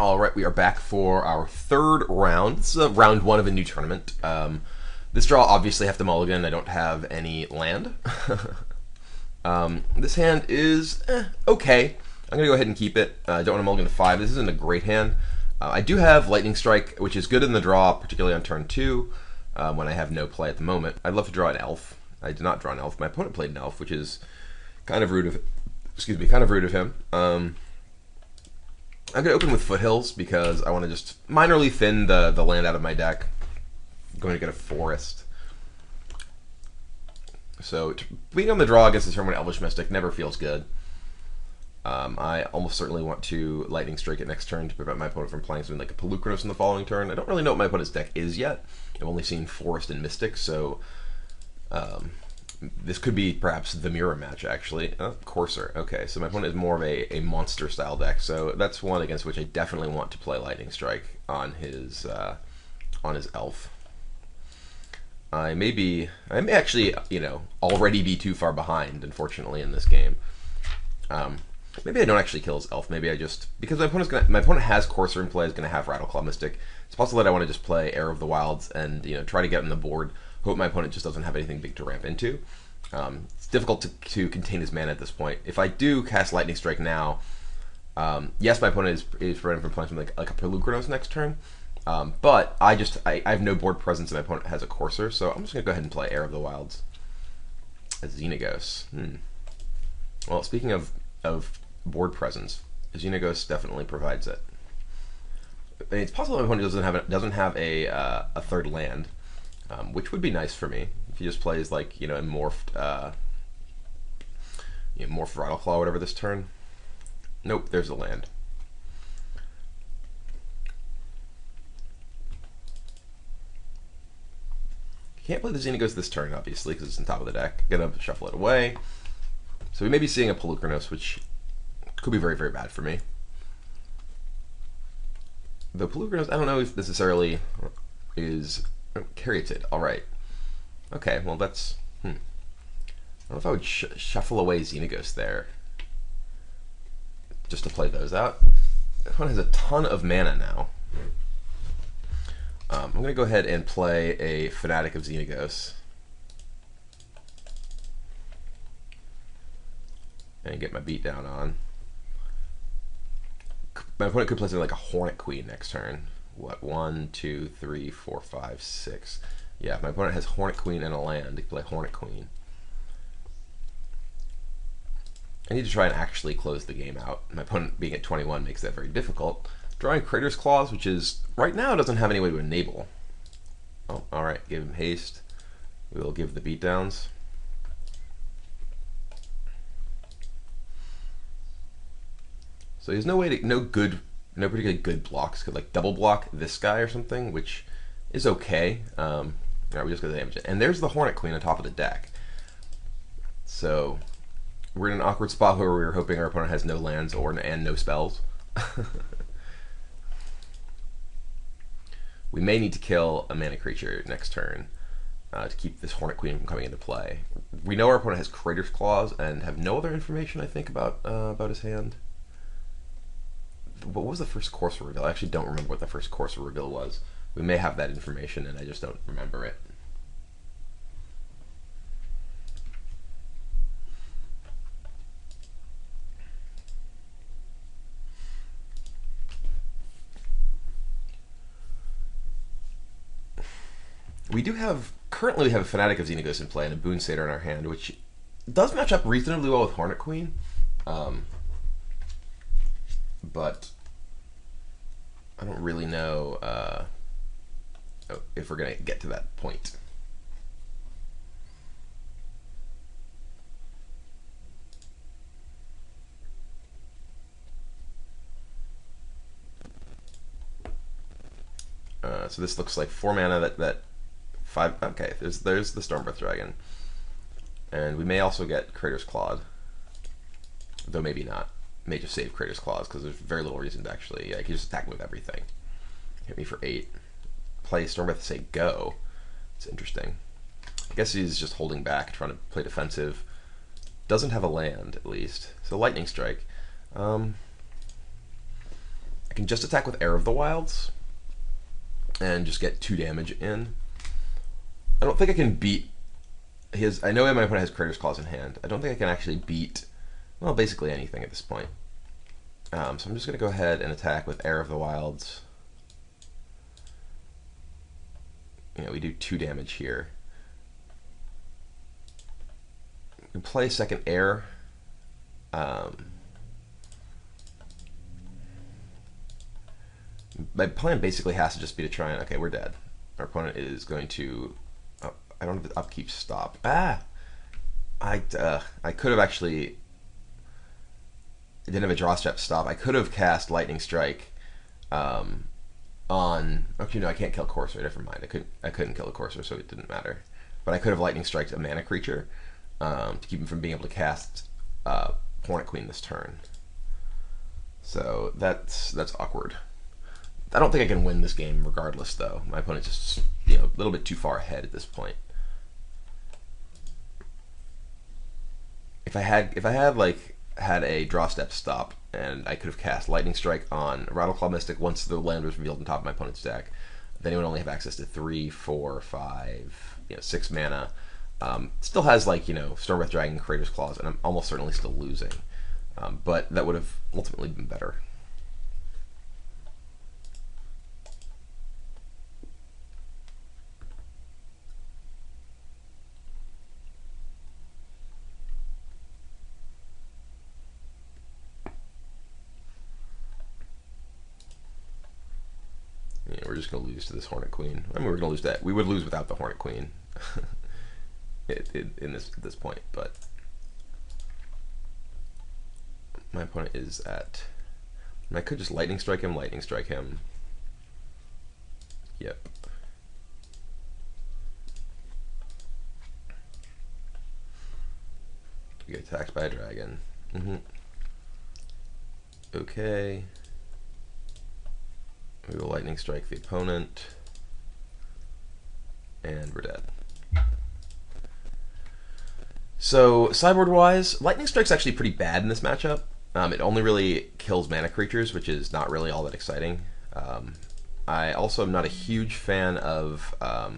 All right, we are back for our third round. This is round one of a new tournament. This draw obviously have to mulligan. I don't have any land. This hand is okay. I'm going to go ahead and keep it. I don't want to mulligan to 5. This isn't a great hand. I do have Lightning Strike, which is good in the draw, particularly on turn 2, when I have no play at the moment. I'd love to draw an Elf. I did not draw an Elf. My opponent played an Elf, which is kind of rude of him. I'm going to open with Foothills because I want to just minorly thin the land out of my deck. I'm going to get a Forest. So being on the draw against this turn with Elvish Mystic never feels good. I almost certainly want to Lightning Strike it next turn to prevent my opponent from playing something like a Polukranos in the following turn. I don't really know what my opponent's deck is yet. I've only seen Forest and Mystic, so this could be perhaps the mirror match, actually. Courser. Okay, so my opponent is more of a monster-style deck, so that's one against which I definitely want to play Lightning Strike on his Elf. I may actually, already be too far behind, unfortunately, in this game. Maybe I don't actually kill his Elf. Maybe I just, because my opponent has Courser in play, is going to have Rattleclaw Mystic. It's possible that I want to just play Heir of the Wilds and try to get on the board. Hope my opponent just doesn't have anything big to ramp into. It's difficult to contain his mana at this point. If I do cast Lightning Strike now, yes, my opponent is prevented from playing something like a Polukranos next turn. But I have no board presence and my opponent has a Courser, so I'm just going to go ahead and play Heir of the Wilds as Xenagos. Well, speaking of board presence, Xenagos definitely provides it. I mean, it's possible my opponent doesn't have a third land, which would be nice for me if he just plays like a morphed morphed Rattleclaw or whatever this turn. Nope, there's a land. Can't play the Xenagos this turn, obviously, because it's on top of the deck. Gonna shuffle it away. So we may be seeing a Polukranos, which could be very, very bad for me. The Polukranos, I don't know if necessarily is Caryatid. All right. Okay, well that's. I don't know if I would shuffle away Xenagos there, just to play those out. This one has a ton of mana now. I'm going to go ahead and play a Fanatic of Xenagos. And get my beat down on. My opponent could play something like a Hornet Queen next turn. What? 1, 2, 3, 4, 5, 6. Yeah, if my opponent has Hornet Queen and a land, he can play Hornet Queen. I need to try and actually close the game out. My opponent being at 21 makes that very difficult. Drawing Crater's Claws, which is, right now, doesn't have any way to enable. Oh, alright, give him haste. We will give the beatdowns. So there's no particularly good blocks. Could like double block this guy or something, which is okay. Alright, we just got the damage it. And there's the Hornet Queen on top of the deck. So we're in an awkward spot where we're hoping our opponent has no lands and no spells. We may need to kill a mana creature next turn to keep this Hornet Queen from coming into play. We know our opponent has Crater's Claws and have no other information, I think, about his hand. What was the first Courser reveal? I actually don't remember what the first Courser reveal was. We may have that information and I just don't remember it. Currently we have a Fanatic of Xenagos in play and a Boon Satyr in our hand, which does match up reasonably well with Hornet Queen. But I don't really know if we're going to get to that point. So this looks like 4 mana that 5. Okay, there's the Stormbreath Dragon, and we may also get Crater's Claw, though maybe not. May just save Crater's Claws because there's very little reason to actually. Yeah, he can just attack me with everything. Hit me for 8. Play Stormbreath, say go. It's interesting. I guess he's just holding back, trying to play defensive. Doesn't have a land, at least. So Lightning Strike. I can just attack with Heir of the Wilds and just get 2 damage in. I don't think I can beat his... I know my opponent has Crater's Claws in hand. I don't think I can actually beat, well, basically anything at this point. So I'm just going to go ahead and attack with Heir of the Wilds. You know, we do 2 damage here. We can play second Heir. My plan basically has to just be to try and... Okay, we're dead. Our opponent is going to... I don't have the upkeep stop. I could have actually... I didn't have a draw step stop. I could have cast Lightning Strike on... Actually, no, I can't kill Courser. Never mind. I couldn't kill a Courser, so it didn't matter. But I could have Lightning Striked a mana creature to keep him from being able to cast Hornet Queen this turn. So that's awkward. I don't think I can win this game regardless, though. My opponent's just, you know, a little bit too far ahead at this point. If I had like had a draw step stop and I could have cast Lightning Strike on Rattleclaw Mystic once the land was revealed on top of my opponent's deck, then he would only have access to 3, 4, 5, 6 mana. Still has, like, Stormwrath Dragon, Crater's Claws, and I'm almost certainly still losing. But that would have ultimately been better. Yeah, we're just going to lose to this Hornet Queen. I mean, we're going to lose that. We would lose without the Hornet Queen at this point, but my opponent is at... I could just Lightning Strike him, Yep. We get attacked by a dragon. Okay. We will Lightning Strike the opponent, and we're dead. So, sideboard-wise, Lightning Strike's actually pretty bad in this matchup. It only really kills mana creatures, which is not really all that exciting. I also am not a huge fan of I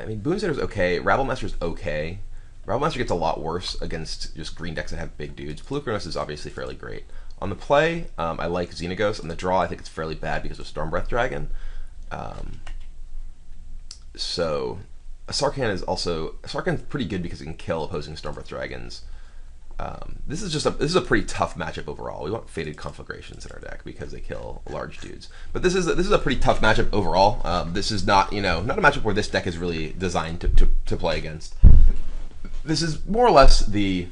mean, Boonsayer's okay, Rabblemaster's okay. Rabblemaster gets a lot worse against just green decks that have big dudes. Polukranos is obviously fairly great. On the play, I like Xenagos. On the draw, I think it's fairly bad because of Stormbreath Dragon. So, Sarkhan's pretty good because it can kill opposing Stormbreath Dragons. This is a pretty tough matchup overall. We want Fated Conflagrations in our deck because they kill large dudes. But this is a pretty tough matchup overall. This is not not a matchup where this deck is really designed to play against. This is more or less the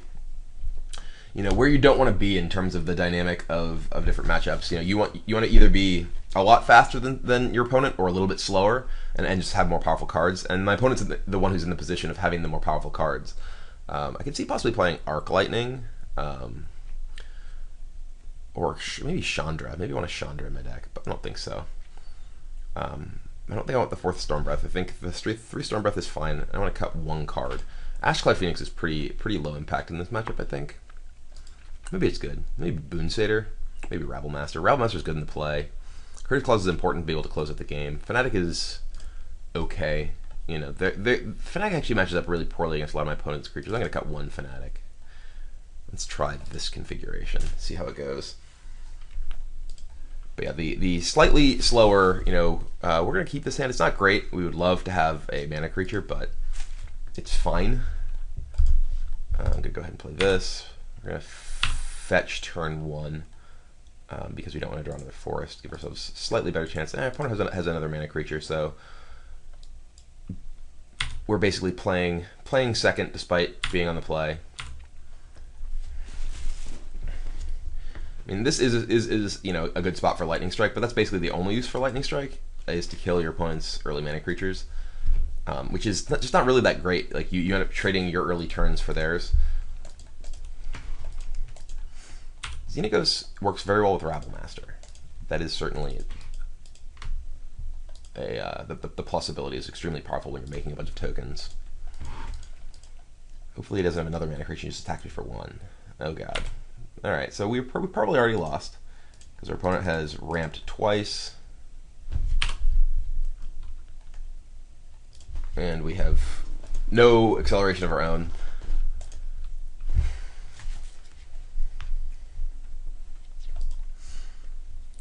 where you don't want to be in terms of the dynamic of different matchups. You want to either be a lot faster than your opponent or a little bit slower and just have more powerful cards. And my opponent's the one who's in the position of having the more powerful cards. I could see possibly playing Arc Lightning, or maybe Chandra. Maybe I want a Chandra in my deck, but I don't think so. I don't think I want the 4th Stormbreath. I think the 3 Stormbreath is fine. I want to cut 1 card. Ashclad Phoenix is pretty low impact in this matchup, I think. Maybe it's good. Maybe Boonsater. Maybe Rabblemaster. Rabblemaster's good in the play. Crater's Claws is important to be able to close out the game. Fnatic is okay. Fnatic actually matches up really poorly against a lot of my opponent's creatures. I'm going to cut 1 Fnatic. Let's try this configuration. See how it goes. But yeah, the slightly slower, we're going to keep this hand. It's not great. We would love to have a mana creature, but it's fine. I'm going to go ahead and play this. We're going to fetch turn 1 because we don't want to draw another forest. Give ourselves a slightly better chance. Our opponent has another mana creature, so we're basically playing second despite being on the play. I mean, this is a good spot for Lightning Strike, but that's basically the only use for Lightning Strike is to kill your opponent's early mana creatures, which is just not really that great. Like you end up trading your early turns for theirs. Xenagos works very well with Rabblemaster. That is certainly the plus ability is extremely powerful when you're making a bunch of tokens. Hopefully he doesn't have another mana creature and just attack me for 1. Oh god. Alright, so we probably already lost, because our opponent has ramped twice. And we have no acceleration of our own.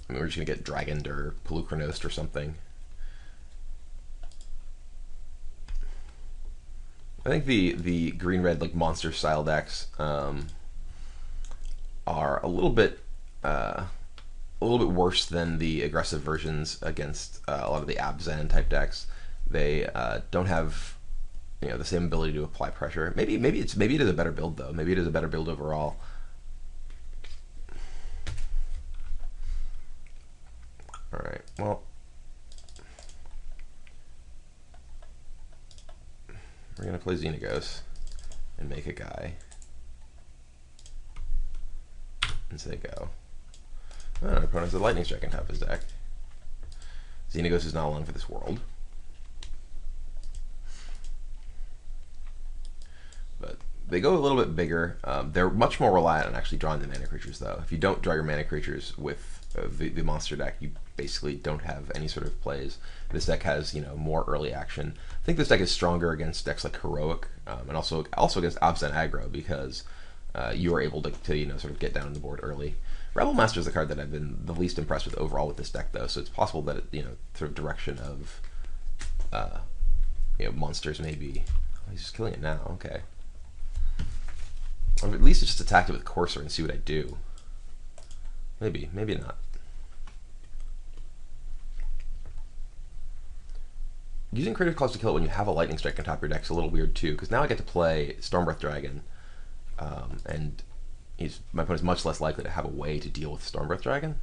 I mean, we're just going to get Dragoned or Pelucranosed or something. I think the green-red like monster style decks are a little bit worse than the aggressive versions against a lot of the Abzan type decks. They don't have the same ability to apply pressure. Maybe it is a better build though. Maybe it is a better build overall. All right. Well, we're gonna play Xenagos and make a guy and say go. Oh, our opponent has a lightning strike on top of his deck. Xenagos is not long for this world. But they go a little bit bigger. They're much more reliant on actually drawing the mana creatures, though. If you don't draw your mana creatures with the monster deck, you basically don't have any sort of plays. This deck has more early action. I think this deck is stronger against decks like Heroic, and also against Abzan aggro, because you are able to sort of get down the board early. Rebel Master is the card that I've been the least impressed with overall with this deck, though. So it's possible that sort of direction of monsters maybe. Oh, he's just killing it now. Okay. Or at least just attack it with Courser and see what I do. Maybe not. Using Creative Clause to kill it when you have a Lightning Strike on top of your deck is a little weird too, because now I get to play Stormbreath Dragon, and my opponent's much less likely to have a way to deal with Stormbreath Dragon.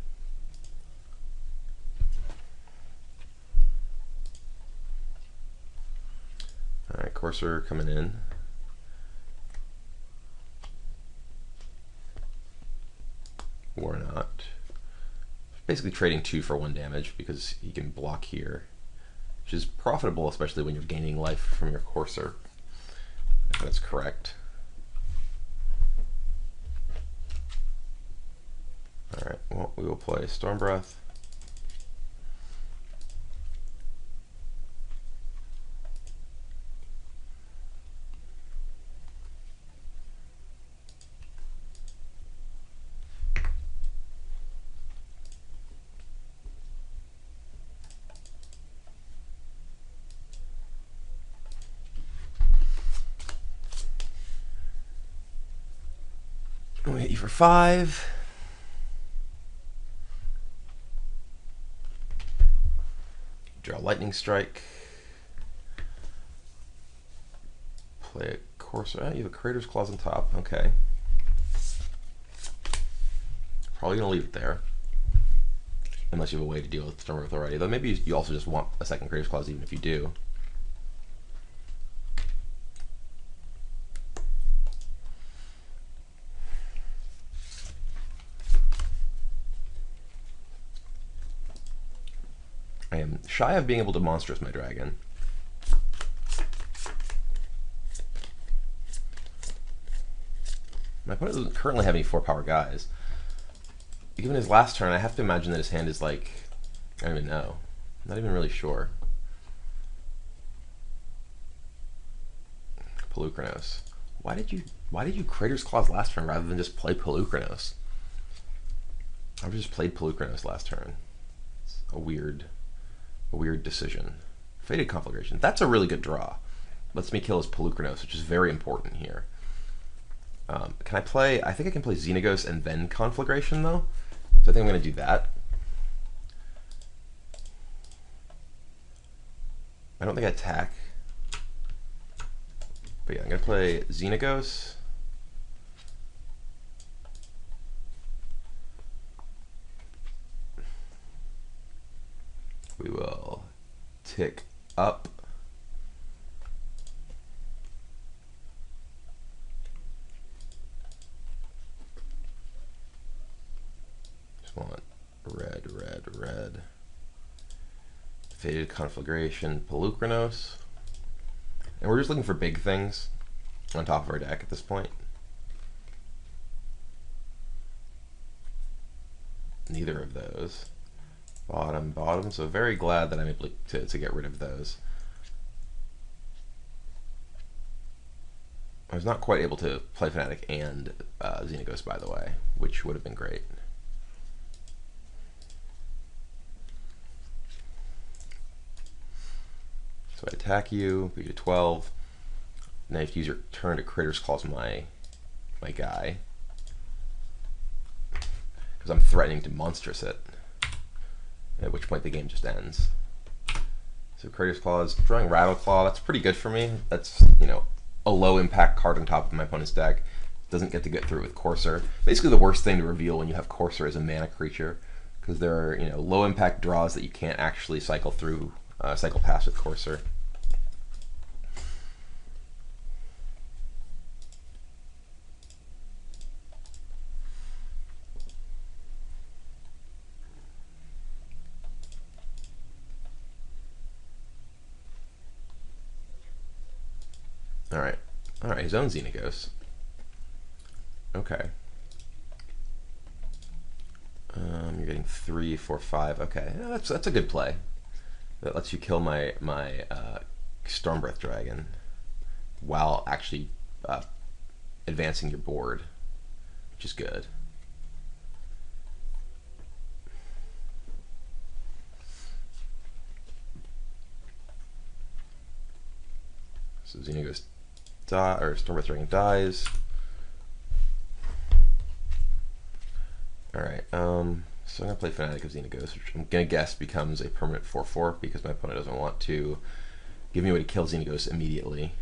Alright, Courser coming in. Or not. Basically trading 2 for 1 damage because he can block here, which is profitable, especially when you're gaining life from your Courser. If that's correct. Alright, well, we will play Stormbreath. Wait for 5. Draw Lightning Strike. Play a Courser. You have a Creator's Clause on top. Okay. Probably gonna leave it there, unless you have a way to deal with Stormbreath already. Though maybe you also just want a second Creator's Clause, even if you do. I am shy of being able to monstrous my dragon. My opponent doesn't currently have any 4-power guys. Given his last turn, I have to imagine that his hand is like, I don't even know. I'm not even really sure. Pelucranos. Why did you Creator's Clause last turn rather than just play Pelucranos? I would have just played Pelucranos last turn. It's a weird decision. Fated Conflagration. That's a really good draw. Lets me kill his Pelucranos, which is very important here. Can I play... I think I can play Xenagos and then Conflagration, though. So I think I'm going to do that. I don't think I attack. But yeah, I'm going to play Xenagos. We will tick up. Just want red, red, red. Fated Conflagration, Pelucranos. And we're just looking for big things on top of our deck at this point. neither of those. Bottom, bottom. So very glad that I'm able to get rid of those. I was not quite able to play Fnatic and Xenaghost, by the way, which would have been great. So I attack you, beat you to 12. Now you have to use your turn to Crater's Claws my guy, because I'm threatening to monstrous it, at which point the game just ends. So Crater's Claws, drawing Rattle Claw, that's pretty good for me. That's, you know, a low impact card on top of my opponent's deck. Doesn't get to get through with Courser. Basically the worst thing to reveal when you have Courser as a mana creature, because there are, you know, low impact draws that you can't actually cycle through, cycle past with Courser. Alright, his own Xenaghost. Okay. You're getting 3, 4, 5. Okay, yeah, that's a good play. That lets you kill my Stormbreath Dragon while actually advancing your board, which is good. So Xenaghost or Stormbreath Dragon dies. Alright, so I'm going to play Fnatic of Xenaghost, which I'm going to guess becomes a permanent 4/4 because my opponent doesn't want to give me a way to kill Xenaghost immediately.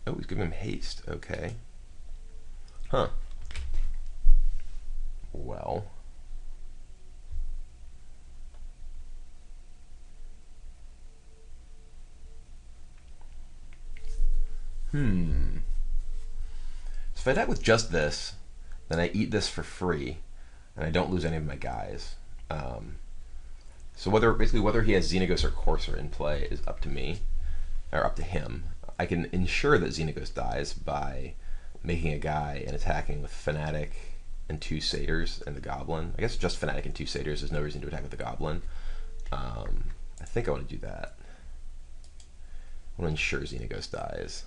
Oh, he's giving him haste. Okay. Huh. Well. So if I attack with just this, then I eat this for free, and I don't lose any of my guys. So whether he has Xenaghost or Courser in play is up to me, or up to him. I can ensure that Xenaghost dies by making a guy and attacking with Fnatic and 2 Satyrs and the Goblin. I guess just Fnatic and 2 Satyrs. There's no reason to attack with the Goblin. I think I want to do that. I want to ensure Xenaghost dies.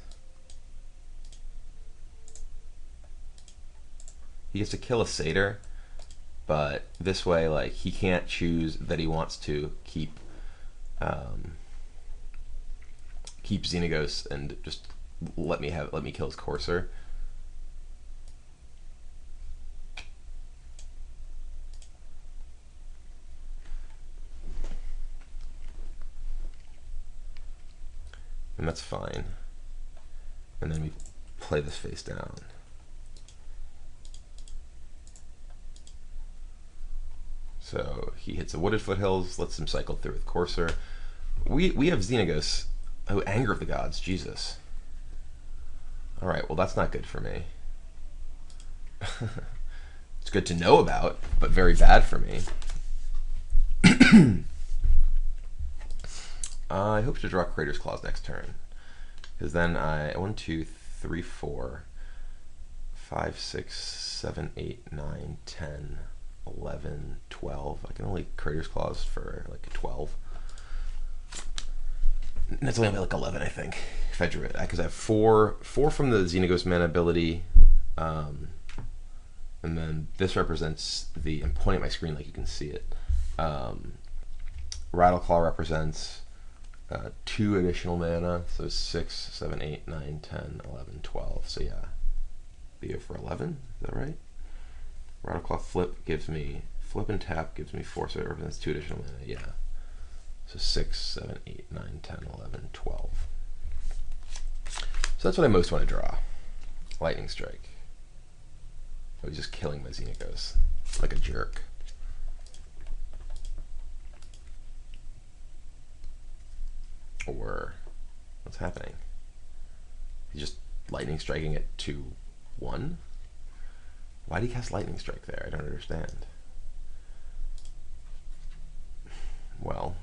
He gets to kill a Satyr, but this way, like, he can't choose that he wants to keep Xenaghost and just let me kill his Courser. And that's fine. And then we play this face down. So he hits the Wooded Foothills, lets him cycle through with Courser. We have Xenaghost. Oh, Anger of the Gods, Jesus. Alright, well that's not good for me. It's good to know about, but very bad for me. I hope to draw Crater's Claws next turn. Because then 1, 2, 3, 4, 5, 6, 7, 8, 9, 10, 11, 12. I can only Crater's Claws for like a 12. That's only like 11, I think, if I drew it. Because I have 4 from the Xenaghost mana ability. And then this represents the... I'm pointing at my screen like you can see it. Rattleclaw represents 2 additional mana. So 6, 7, 8, 9, 10, 11, 12. So yeah. Be it for 11? Is that right? Rattleclaw flip gives me... Flip and tap gives me 4, so it represents 2 additional mana. Yeah. So 6, 7, 8, 9, 10, 11, 12. So that's what I most want to draw. Lightning Strike. I was just killing my Xenaghost like a jerk. Or what's happening? He's just lightning striking at 2-1? Why did he cast lightning strike there? I don't understand. Well,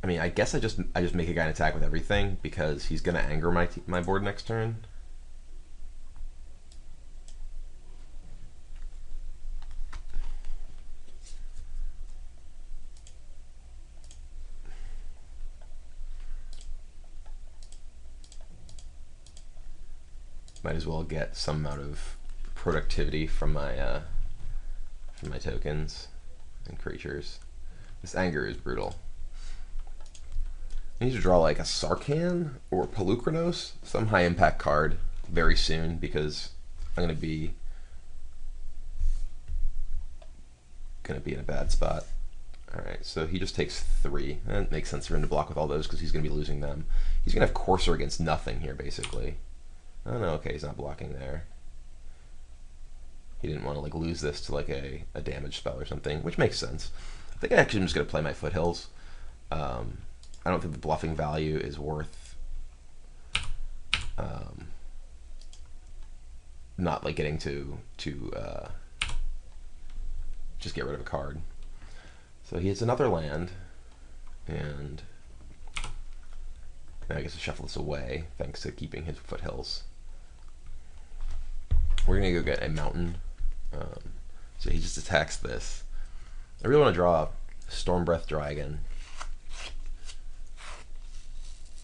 I mean, I guess I just make a guy an attack with everything because he's gonna anger my board next turn. Might as well get some amount of productivity from my tokens and creatures. This anger is brutal. I need to draw like a Sarkhan or Pelucranos, some high impact card very soon because I'm gonna be in a bad spot. Alright, so he just takes 3. And it makes sense for him to block with all those because he's gonna be losing them. He's gonna have Courser against nothing here basically. Oh no, okay, he's not blocking there. He didn't want to like lose this to like a damage spell or something, which makes sense. I think I actually am just going to play my Foothills. I don't think the bluffing value is worth not like getting to just get rid of a card. So he has another land, and now I guess to shuffle this away thanks to keeping his Foothills. We're gonna go get a mountain. So he just attacks this. I really want to draw Stormbreath Dragon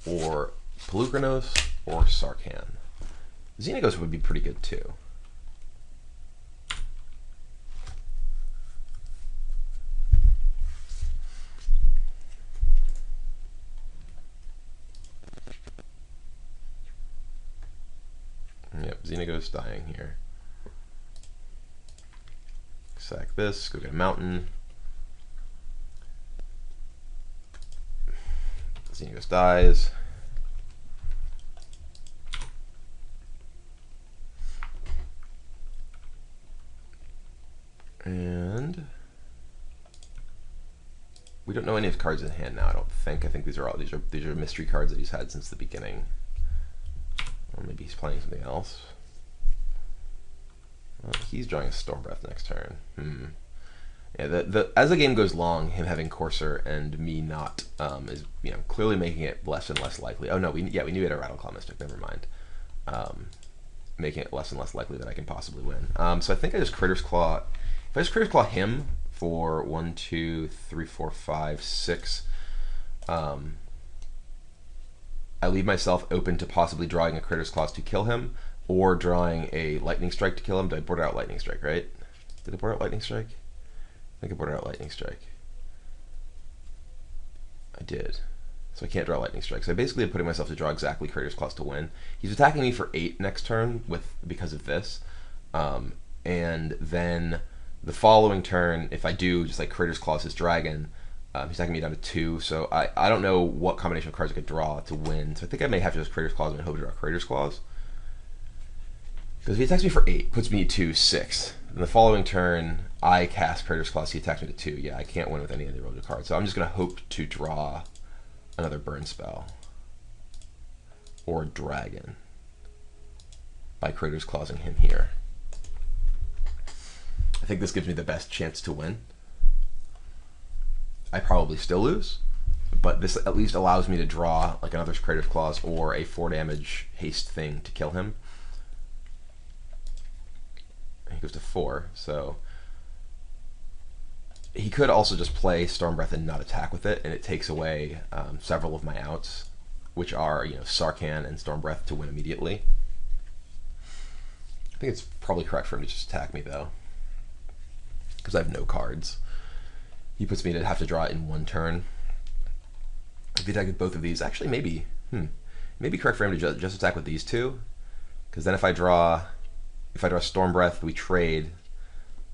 or Pelucranos or Sarkhan. Xenagos would be pretty good too. Yep, Xenagos dying here. Sack this, go get a mountain. Xenagos dies. And we don't know any of his cards in hand now, I don't think. I think these are mystery cards that he's had since the beginning. Or maybe he's playing something else. Well, he's drawing a Stormbreath next turn. Yeah, as the game goes long, him having Courser and me not is clearly making it less and less likely. Oh no, we knew he had a Rattleclaw Mystic. Never mind. Making it less and less likely that I can possibly win. So I think I just Critter's Claw. If I just Critter's Claw him for 1, 2, 3, 4, 5, 6. I leave myself open to possibly drawing a Critter's Claws to kill him, or drawing a Lightning Strike to kill him. Did I board out Lightning Strike, right? Did I board out Lightning Strike? I think I boarded out Lightning Strike. I did. So I can't draw Lightning Strike. So I basically am putting myself to draw exactly Critter's Claws to win. He's attacking me for 8 next turn because of this. And then the following turn, if I do just like Critter's Claws his dragon, he's attacking me down to 2, so I don't know what combination of cards I could draw to win. So I think I may have to just Critter's Claws and hope to draw Critter's Claws. Because if he attacks me for 8, puts me to 6. And the following turn, I cast Critter's Claws, he attacks me to 2. Yeah, I can't win with any of the rolled cards. So I'm just going to hope to draw another burn spell. Or dragon. By Critter's Clawsing him here. I think this gives me the best chance to win. I probably still lose, but this at least allows me to draw like another Critter's Claws or a 4 damage haste thing to kill him. He goes to 4, so he could also just play Stormbreath and not attack with it, and it takes away several of my outs, which are Sarkhan and Stormbreath to win immediately. I think it's probably correct for him to just attack me though, because I have no cards. He puts me to have to draw it in 1 turn. If he attacked with both of these, actually maybe correct for him to just attack with these 2, because then if I draw Stormbreath, we trade.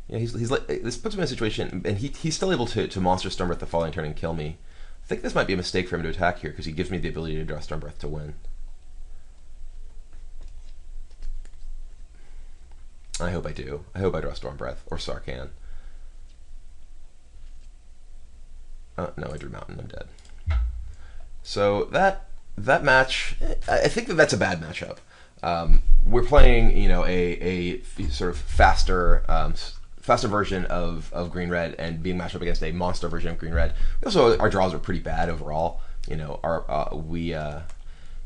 Yeah, he's like, this puts him in a situation, and he's still able to monster Stormbreath the following turn and kill me. I think this might be a mistake for him to attack here because he gives me the ability to draw Stormbreath to win. I hope I do. I hope I draw Stormbreath or Sarkhan. No, I drew Mountain. I'm dead. So that match, I think that's a bad matchup. We're playing, a sort of faster version of green red and being matched up against a monster version of green red. Also, our draws are pretty bad overall.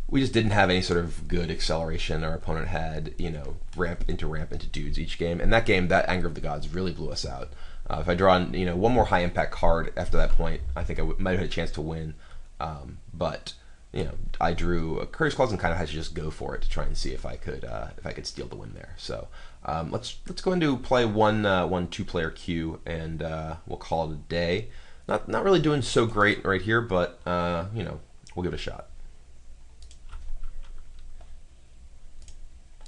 We just didn't have any sort of good acceleration. Our opponent had, ramp into dudes each game. And that game, that Anger of the Gods really blew us out. If I draw on, one more high impact card after that point, I think I might have had a chance to win. But I drew a Courteous Clause and kind of had to just go for it to try and see if I could steal the win there. So let's go into play one 2-player queue, and we'll call it a day. Not really doing so great right here, but we'll give it a shot.